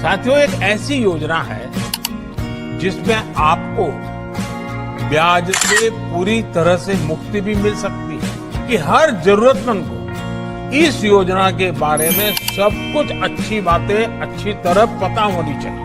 साथियों, एक ऐसी योजना है जिसमें आपको ब्याज से पूरी तरह से मुक्ति भी मिल सकती है कि हर जरूरतमंद को इस योजना के बारे में सब कुछ अच्छी बातें अच्छी तरह पता होनी चाहिए।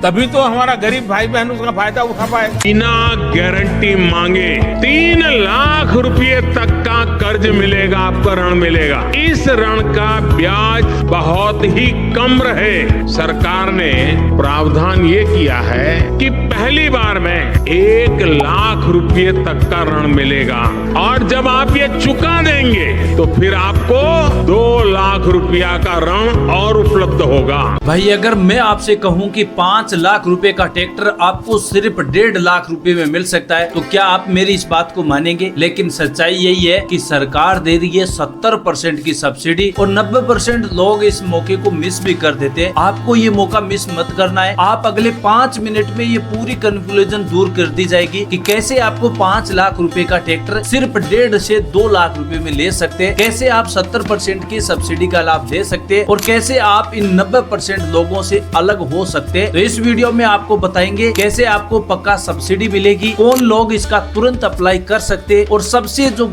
तभी तो हमारा गरीब भाई बहन उसका फायदा उठा पाएगा। बिना गारंटी मांगे 3 लाख रुपए तक का कर्ज मिलेगा, आपको ऋण मिलेगा। इस ऋण का ब्याज बहुत ही कम रहे। सरकार ने प्रावधान ये किया है कि पहली बार में 1 लाख रुपए तक का ऋण मिलेगा और जब आप ये चुका देंगे तो फिर आपको 2 लाख रुपया का ऋण और उपलब्ध होगा। भाई अगर मैं आपसे कहूं कि 5 लाख रुपए का ट्रैक्टर आपको सिर्फ 1.5 लाख रुपए में मिल सकता है तो क्या आप मेरी इस बात को मानेंगे? लेकिन सच्चाई यही है कि सरकार दे रही है 70% की सब्सिडी और 90% लोग इस मौके को मिस भी कर देते हैं। आपको ये मौका मिस मत करना है। आप अगले 5 मिनट में ये पूरी कंफ्यूजन दूर कर दी जाएगी कि कैसे आपको 5 लाख रुपए का ट्रैक्टर सिर्फ 1.5 से 2 लाख रुपए में ले सकते हैं, कैसे आप 70% की सब्सिडी का लाभ ले सकते हैं और कैसे आप इन 90% लोगों से अलग हो सकते हैं। तो इस वीडियो में आपको बताएंगे कैसे आपको पक्का सब्सिडी मिलेगी, कौन लोग इसका तुरंत अप्लाई कर सकते हैं और सबसे जो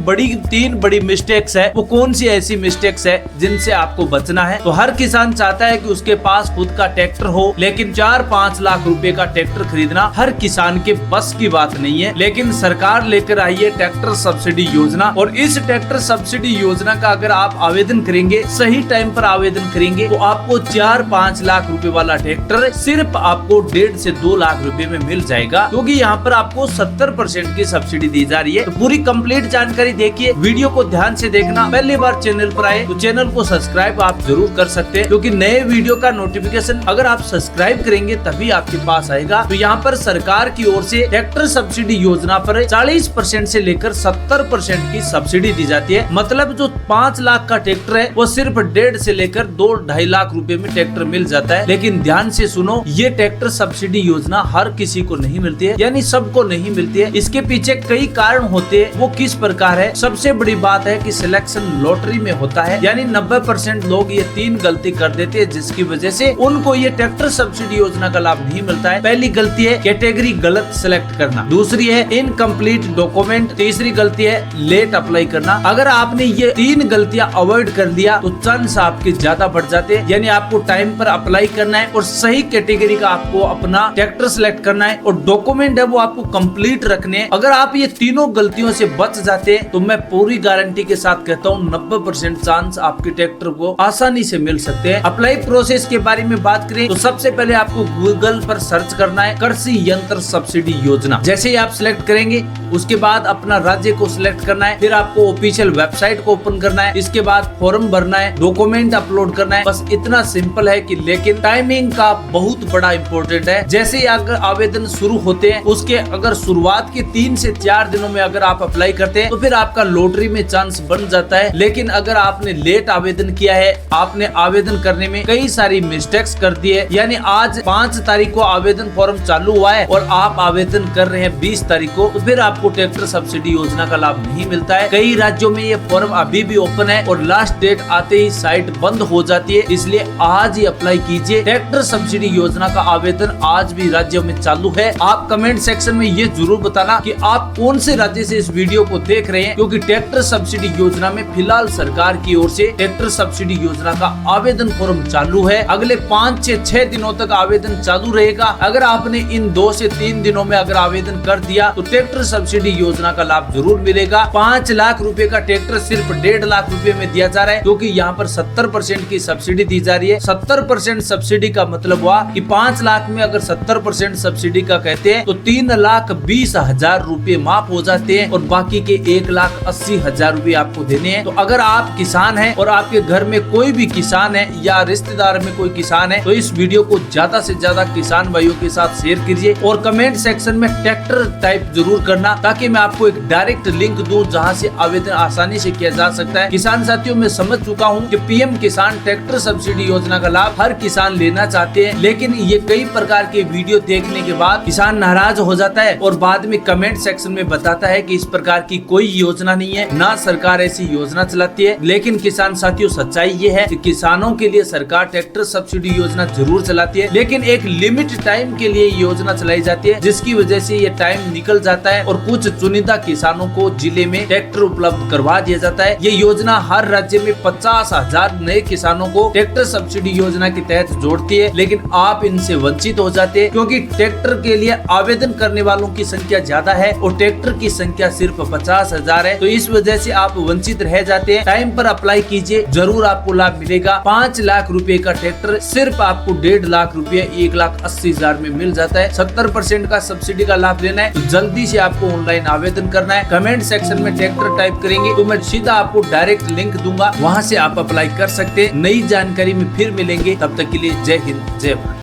3 बड़ी मिस्टेक्स है वो कौन सी ऐसी मिस्टेक्स है जिनसे आपको बचना है। तो हर किसान चाहता है कि उसके पास खुद का ट्रैक्टर हो, लेकिन 4-5 लाख रुपए का ट्रैक्टर खरीदना हर किसान के बस की बात नहीं है। लेकिन सरकार लेकर आई है ट्रैक्टर सब्सिडी योजना और इस ट्रैक्टर सब्सिडी योजना का अगर आप आवेदन करेंगे, सही टाइम पर आवेदन करेंगे तो आपको 4-5 लाख रुपए वाला ट्रैक्टर सिर्फ आपको 1.5 से 2 लाख रुपए में मिल जाएगा, क्योंकि यहाँ पर आपको 70% की सब्सिडी दी जा रही है। तो पूरी कंप्लीट जानकारी देखिए, वीडियो को ध्यान से देखना। पहली बार चैनल पर आए तो चैनल को सब्सक्राइब आप जरूर कर सकते हैं, क्योंकि नए वीडियो का नोटिफिकेशन अगर आप सब्सक्राइब करेंगे तभी आपके पास आएगा। तो यहाँ पर सरकार की ओर से ट्रैक्टर सब्सिडी योजना पर 40% से लेकर 70% की सब्सिडी दी जाती है। मतलब जो 5 लाख का ट्रैक्टर है वो सिर्फ 1.5 से लेकर 2-2.5 लाख रुपए में ट्रैक्टर मिल जाता है। लेकिन ध्यान से सुनो, ये ट्रैक्टर सब्सिडी योजना हर किसी को नहीं मिलती है, यानी सबको नहीं मिलती है। इसके पीछे कई कारण होते हैं। वो किस प्रकार है? सबसे बड़ी बात है कि सिलेक्शन लॉटरी में होता है, यानी 90% लोग ये 3 गलती कर देते हैं जिसकी वजह से उनको ये ट्रैक्टर सब्सिडी योजना का लाभ नहीं मिलता है। पहली गलती है कैटेगरी गलत सिलेक्ट करना, दूसरी है इनकम्प्लीट डॉक्यूमेंट, तीसरी गलती है लेट अप्लाई करना। अगर आपने ये 3 गलतियां अवॉइड कर लिया तो चांस आपके ज्यादा बढ़ जाते हैं। यानी आपको टाइम पर अप्लाई करना है और सही कैटेगरी का आपको अपना ट्रैक्टर सिलेक्ट करना है और डॉक्यूमेंट है वो आपको कंप्लीट रखने हैं। अगर आप ये तीनों गलतियों से बच जाते हैं तो मैं पूरी गारंटी के साथ कहता हूँ 90% चांस आपके ट्रैक्टर को आसानी से मिल सकते हैं। अप्लाई प्रोसेस के बारे में बात करें तो सबसे पहले आपको गूगल पर सर्च करना है कृषि यंत्र सब्सिडी योजना। जैसे ही आप सिलेक्ट करेंगे उसके बाद अपना राज्य को सिलेक्ट करना है, फिर आपको ऑफिशियल वेबसाइट को ओपन करना है, इसके बाद फॉर्म भरना है, डॉक्यूमेंट अपलोड करना है। बस इतना सिंपल है कि लेकिन टाइमिंग का बहुत बड़ा इंपॉर्टेंट है। जैसे ही अगर आवेदन शुरू होते हैं उसके अगर शुरुआत के 3 से 4 दिनों में अगर आप अप्लाई करते हैं तो फिर आपका लॉटरी में चांस बन जाता है। लेकिन अगर आपने लेट आवेदन किया है, आपने आवेदन करने में कई सारी मिस्टेक्स कर दी है, यानी आज 5 तारीख को आवेदन फॉर्म चालू हुआ है और आप आवेदन कर रहे हैं 20 तारीख को, तो फिर आपको ट्रैक्टर सब्सिडी योजना का लाभ नहीं मिलता है। कई राज्यों में ये फॉर्म अभी भी ओपन है और लास्ट डेट आते ही साइट बंद हो जाती है। इसलिए आज ही अप्लाई कीजिए। ट्रैक्टर सब्सिडी योजना का आवेदन आज भी राज्यों में चालू है। आप कमेंट सेक्शन में ये जरूर बताना कि आप कौन से राज्य से इस वीडियो को देख रहे हैं, क्योंकि ट्रैक्टर सब्सिडी योजना में फिलहाल सरकार की ओर से ट्रैक्टर सब्सिडी योजना का आवेदन फॉर्म चालू है। अगले 5 से 6 दिनों तक आवेदन चालू रहेगा। अगर आपने इन 2 से 3 दिनों में अगर आवेदन कर दिया तो ट्रैक्टर सब्सिडी योजना का लाभ जरूर मिलेगा। 5 लाख रुपए का ट्रैक्टर सिर्फ 1.5 लाख रुपए में दिया जा रहा है, क्योंकि यहाँ पर 70% की सब्सिडी दी जा रही है। 70% सब्सिडी का मतलब हुआ कि 5 लाख में अगर 70% सब्सिडी का कहते हैं तो 3,20,000 रुपए माफ हो जाते हैं और बाकी के 1,80,000 रुपए आपको देने हैं। तो अगर आप किसान हैं और आपके घर में कोई भी किसान है या रिश्तेदार में कोई किसान है तो इस वीडियो को ज्यादा से ज्यादा किसान भाइयों के साथ शेयर कीजिए और कमेंट सेक्शन में ट्रैक्टर टाइप जरूर करना, ताकि मैं आपको एक डायरेक्ट लिंक दूं जहां से आवेदन आसानी से किया जा सकता है। किसान साथियों, मैं समझ चुका हूं कि पीएम किसान ट्रैक्टर सब्सिडी योजना का लाभ हर किसान लेना चाहते हैं, लेकिन ये कई प्रकार के वीडियो देखने के बाद किसान नाराज हो जाता है और बाद में कमेंट सेक्शन में बताता है कि इस प्रकार की कोई योजना नहीं है, ना सरकार ऐसी योजना चलाती है। लेकिन किसान साथियों, सच्चाई ये है कि किसानों के लिए सरकार ट्रैक्टर सब्सिडी योजना जरूर चलाती है, लेकिन एक लिमिट टाइम के लिए योजना चलाई जाती है, जिसकी वजह से ये टाइम निकल जाता है और कुछ चुनिंदा किसानों को जिले में ट्रैक्टर उपलब्ध करवा दिया जाता है। ये योजना हर राज्य में 50,000 नए किसानों को ट्रैक्टर सब्सिडी योजना के तहत जोड़ती है, लेकिन आप इनसे वंचित हो जाते हैं क्योंकि ट्रैक्टर के लिए आवेदन करने वालों की संख्या ज्यादा है और ट्रैक्टर की संख्या सिर्फ 50,000 है। तो इस वजह से आप वंचित रह जाते हैं। टाइम पर अप्लाई कीजिए, जरूर आपको लाभ मिलेगा। 5 लाख रुपए का ट्रैक्टर सिर्फ आपको 1.5 लाख रुपए 1,80,000 में मिल जाता है। 70% का सब्सिडी का लाभ लेना है तो जल्दी से आपको ऑनलाइन आवेदन करना है। कमेंट सेक्शन में ट्रैक्टर टाइप करेंगे तो मैं सीधा आपको डायरेक्ट लिंक दूंगा, वहां से आप अप्लाई कर सकते हैं। नई जानकारी में फिर मिलेंगे, तब तक के लिए जय हिंद, जय भारत।